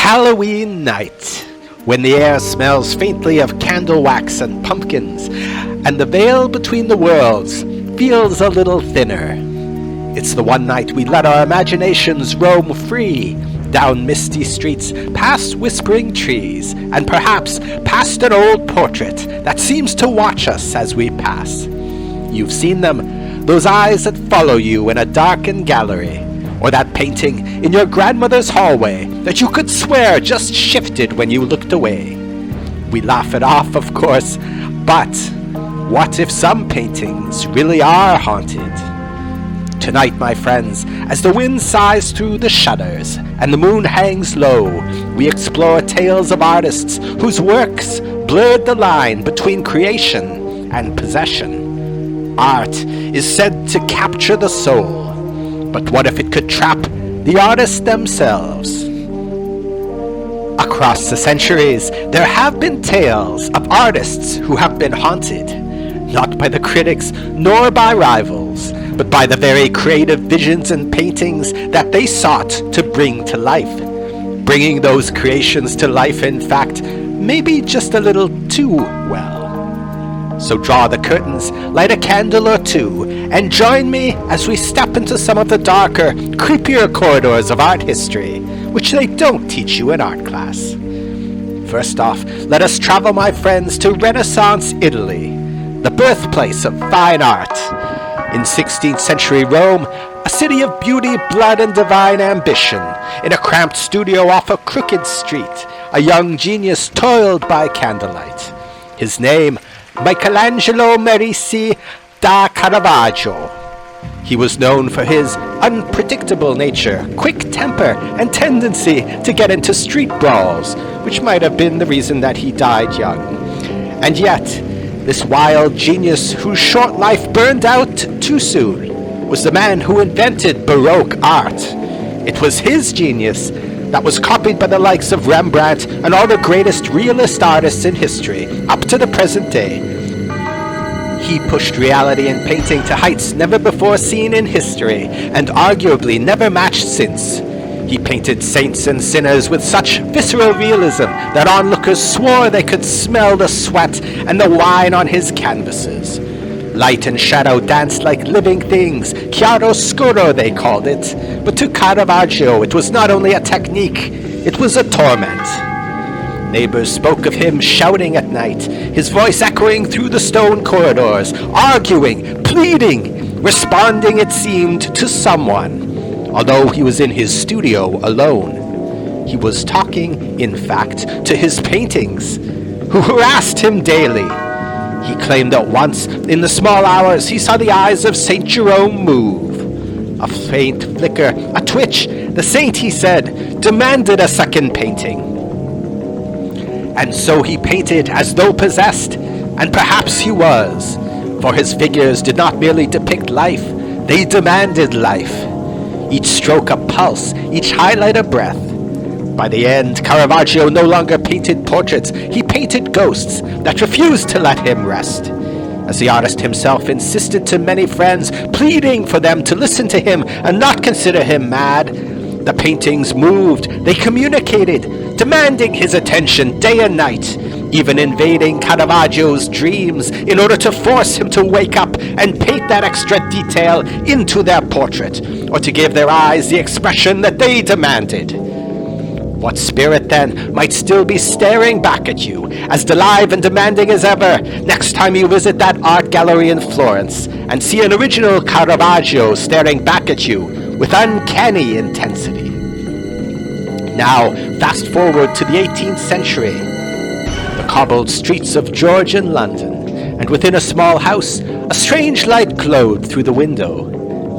Halloween night, when the air smells faintly of candle wax and pumpkins, and the veil between the worlds feels a little thinner. It's the one night we let our imaginations roam free, down misty streets, past whispering trees, and perhaps past an old portrait that seems to watch us as we pass. You've seen them, those eyes that follow you in a darkened gallery, or that painting in your grandmother's hallway that you could swear just shifted when you looked away. We laugh it off, of course, but what if some paintings really are haunted? Tonight, my friends, as the wind sighs through the shutters and the moon hangs low, we explore tales of artists whose works blurred the line between creation and possession. Art is said to capture the soul, but what if it could trap the artists themselves? Across the centuries, there have been tales of artists who have been haunted, not by the critics nor by rivals, but by the very creative visions and paintings that they sought to bring to life. Bringing those creations to life, in fact, maybe just a little too well. So draw the curtains, light a candle or two, and join me as we step into some of the darker, creepier corridors of art history, which they don't teach you in art class. First off, let us travel, my friends, to Renaissance Italy, the birthplace of fine art. In 16th century Rome, a city of beauty, blood, and divine ambition, in a cramped studio off a crooked street, a young genius toiled by candlelight. His name, Michelangelo Merisi da Caravaggio. He was known for his unpredictable nature, quick temper, and tendency to get into street brawls, which might have been the reason that he died young. And yet, this wild genius whose short life burned out too soon was the man who invented Baroque art. It was his genius that was copied by the likes of Rembrandt and all the greatest realist artists in history up to the present day. He pushed reality in painting to heights never before seen in history, and arguably never matched since. He painted saints and sinners with such visceral realism that onlookers swore they could smell the sweat and the wine on his canvases. Light and shadow danced like living things, chiaroscuro they called it, but to Caravaggio it was not only a technique, it was a torment. Neighbors spoke of him shouting at night, his voice echoing through the stone corridors, arguing, pleading, responding, it seemed, to someone, although he was in his studio alone. He was talking, in fact, to his paintings, who harassed him daily. He claimed that once, in the small hours, he saw the eyes of St. Jerome move. A faint flicker, a twitch, the saint, he said, demanded a second painting. And so he painted as though possessed, and perhaps he was, for his figures did not merely depict life, they demanded life. Each stroke a pulse, each highlight a breath. By the end, Caravaggio no longer painted portraits, he painted ghosts that refused to let him rest. As the artist himself insisted to many friends, pleading for them to listen to him and not consider him mad, the paintings moved, they communicated, demanding his attention day and night, even invading Caravaggio's dreams in order to force him to wake up and paint that extra detail into their portrait, or to give their eyes the expression that they demanded. What spirit, then, might still be staring back at you, as alive and demanding as ever, next time you visit that art gallery in Florence and see an original Caravaggio staring back at you with uncanny intensity? Now, fast forward to the 18th century. The cobbled streets of Georgian London, and within a small house, a strange light glowed through the window.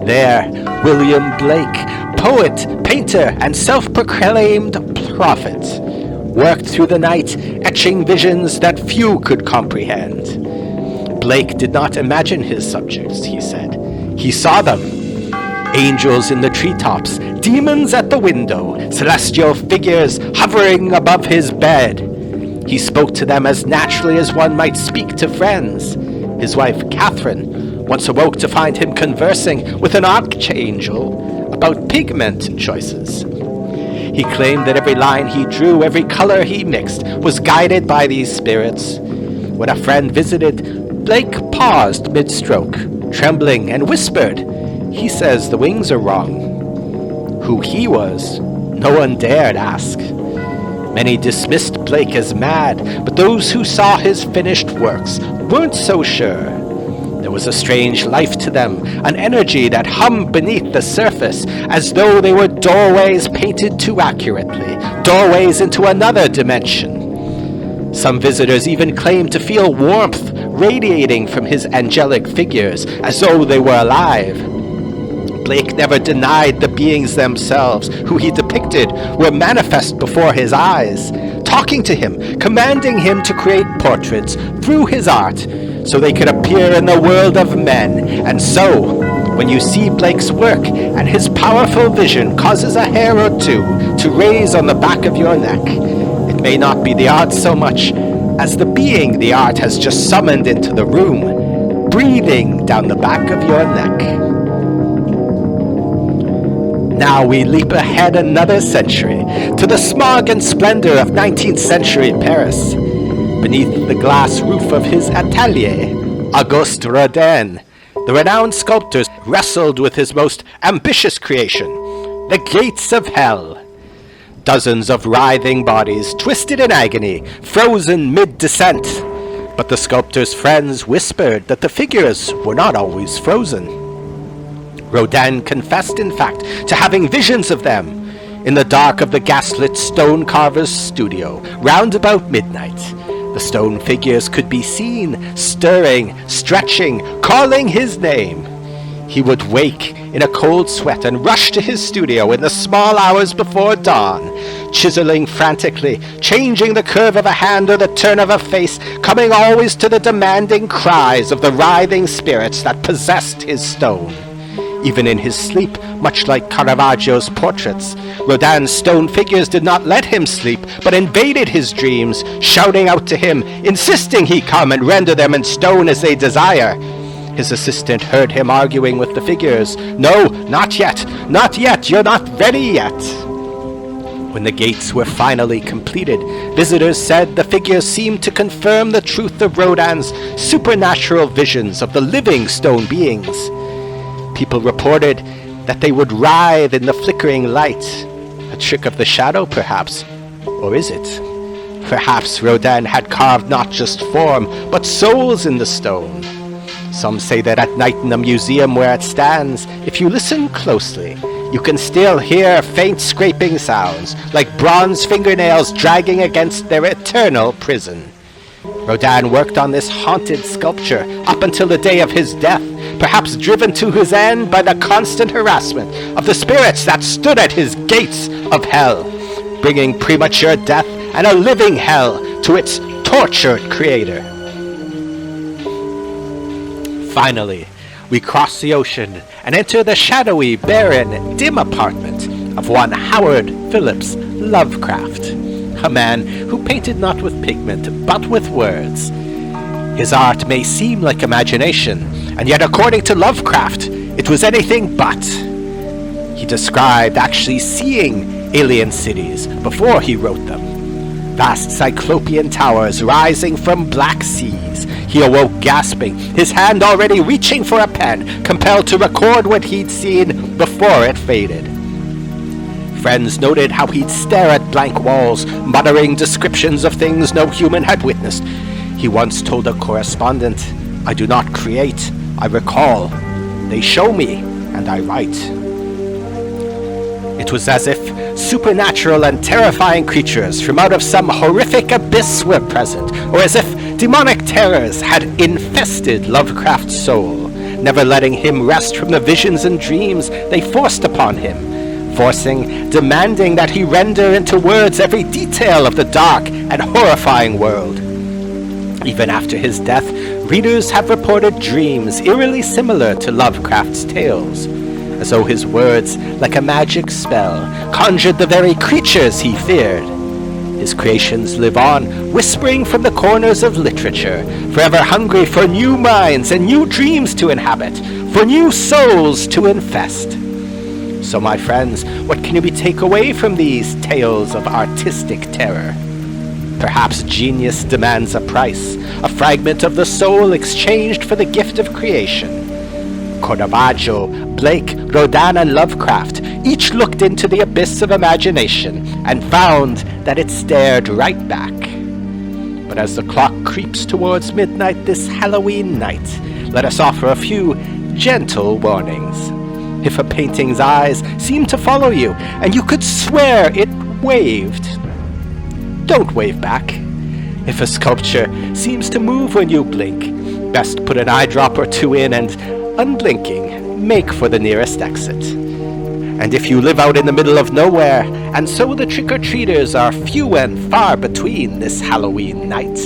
There, William Blake, poet, painter, and self-proclaimed prophet, worked through the night, etching visions that few could comprehend. Blake did not imagine his subjects, he said. He saw them. Angels in the treetops, demons at the window, celestial figures hovering above his bed. He spoke to them as naturally as one might speak to friends. His wife, Catherine, once awoke to find him conversing with an archangel about pigment choices. He claimed that every line he drew, every color he mixed, was guided by these spirits. When a friend visited, Blake paused mid-stroke, trembling, and whispered, "He says the wings are wrong." Who he was, no one dared ask. Many dismissed Blake as mad, but those who saw his finished works weren't so sure. There was a strange life to them, an energy that hummed beneath the surface, as though they were doorways painted too accurately, doorways into another dimension. Some visitors even claimed to feel warmth radiating from his angelic figures, as though they were alive. Blake never denied the beings themselves, who he depicted, were manifest before his eyes, talking to him, commanding him to create portraits through his art, so they could appear in the world of men. And so, when you see Blake's work and his powerful vision causes a hair or two to raise on the back of your neck, it may not be the art so much as the being the art has just summoned into the room, breathing down the back of your neck. Now we leap ahead another century to the smog and splendor of 19th century Paris. Beneath the glass roof of his atelier, Auguste Rodin, the renowned sculptor, wrestled with his most ambitious creation, the gates of hell. Dozens of writhing bodies, twisted in agony, frozen mid-descent. But the sculptor's friends whispered that the figures were not always frozen. Rodin confessed, in fact, to having visions of them in the dark of the gaslit stone carver's studio, round about midnight. The stone figures could be seen, stirring, stretching, calling his name. He would wake in a cold sweat and rush to his studio in the small hours before dawn, chiseling frantically, changing the curve of a hand or the turn of a face, coming always to the demanding cries of the writhing spirits that possessed his stone. Even in his sleep, much like Caravaggio's portraits, Rodin's stone figures did not let him sleep, but invaded his dreams, shouting out to him, insisting he come and render them in stone as they desire. His assistant heard him arguing with the figures. "No, not yet, not yet, you're not ready yet." When the gates were finally completed, visitors said the figures seemed to confirm the truth of Rodin's supernatural visions of the living stone beings. People reported that they would writhe in the flickering light. A trick of the shadow, perhaps. Or is it? Perhaps Rodin had carved not just form, but souls in the stone. Some say that at night in the museum where it stands, if you listen closely, you can still hear faint scraping sounds, like bronze fingernails dragging against their eternal prison. Rodin worked on this haunted sculpture up until the day of his death, perhaps driven to his end by the constant harassment of the spirits that stood at his gates of hell, bringing premature death and a living hell to its tortured creator. Finally, we cross the ocean and enter the shadowy, barren, dim apartment of one Howard Phillips Lovecraft, a man who painted not with pigment, but with words. His art may seem like imagination, and yet according to Lovecraft, it was anything but. He described actually seeing alien cities before he wrote them. Vast cyclopean towers rising from black seas. He awoke gasping, his hand already reaching for a pen, compelled to record what he'd seen before it faded. Friends noted how he'd stare at blank walls, muttering descriptions of things no human had witnessed. He once told a correspondent, "I do not create, I recall. They show me, and I write." It was as if supernatural and terrifying creatures from out of some horrific abyss were present, or as if demonic terrors had infested Lovecraft's soul, never letting him rest from the visions and dreams they forced upon him, demanding that he render into words every detail of the dark and horrifying world. Even after his death, readers have reported dreams eerily similar to Lovecraft's tales, as though his words, like a magic spell, conjured the very creatures he feared. His creations live on, whispering from the corners of literature, forever hungry for new minds and new dreams to inhabit, for new souls to infest. So, my friends, what can we take away from these tales of artistic terror? Perhaps genius demands a price, a fragment of the soul exchanged for the gift of creation. Caravaggio, Blake, Rodin, and Lovecraft each looked into the abyss of imagination and found that it stared right back. But as the clock creeps towards midnight this Halloween night, let us offer a few gentle warnings. If a painting's eyes seem to follow you, and you could swear it waved, don't wave back. If a sculpture seems to move when you blink, best put an eye drop or two in and, unblinking, make for the nearest exit. And if you live out in the middle of nowhere, and so the trick-or-treaters are few and far between this Halloween night,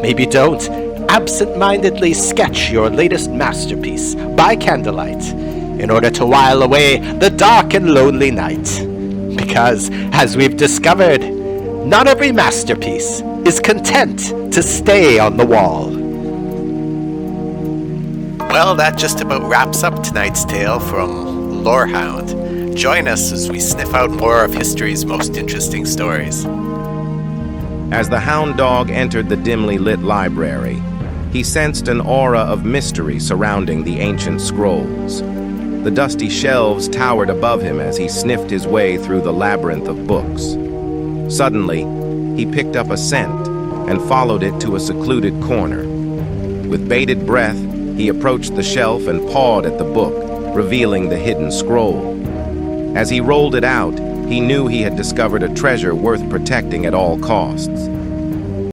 maybe don't absent-mindedly sketch your latest masterpiece by candlelight in order to while away the dark and lonely night. Because, as we've discovered, not every masterpiece is content to stay on the wall. Well, that just about wraps up tonight's tale from Lorehound. Join us as we sniff out more of history's most interesting stories. As the hound dog entered the dimly lit library, he sensed an aura of mystery surrounding the ancient scrolls. The dusty shelves towered above him as he sniffed his way through the labyrinth of books. Suddenly, he picked up a scent and followed it to a secluded corner. With bated breath, he approached the shelf and pawed at the book, revealing the hidden scroll. As he rolled it out, he knew he had discovered a treasure worth protecting at all costs.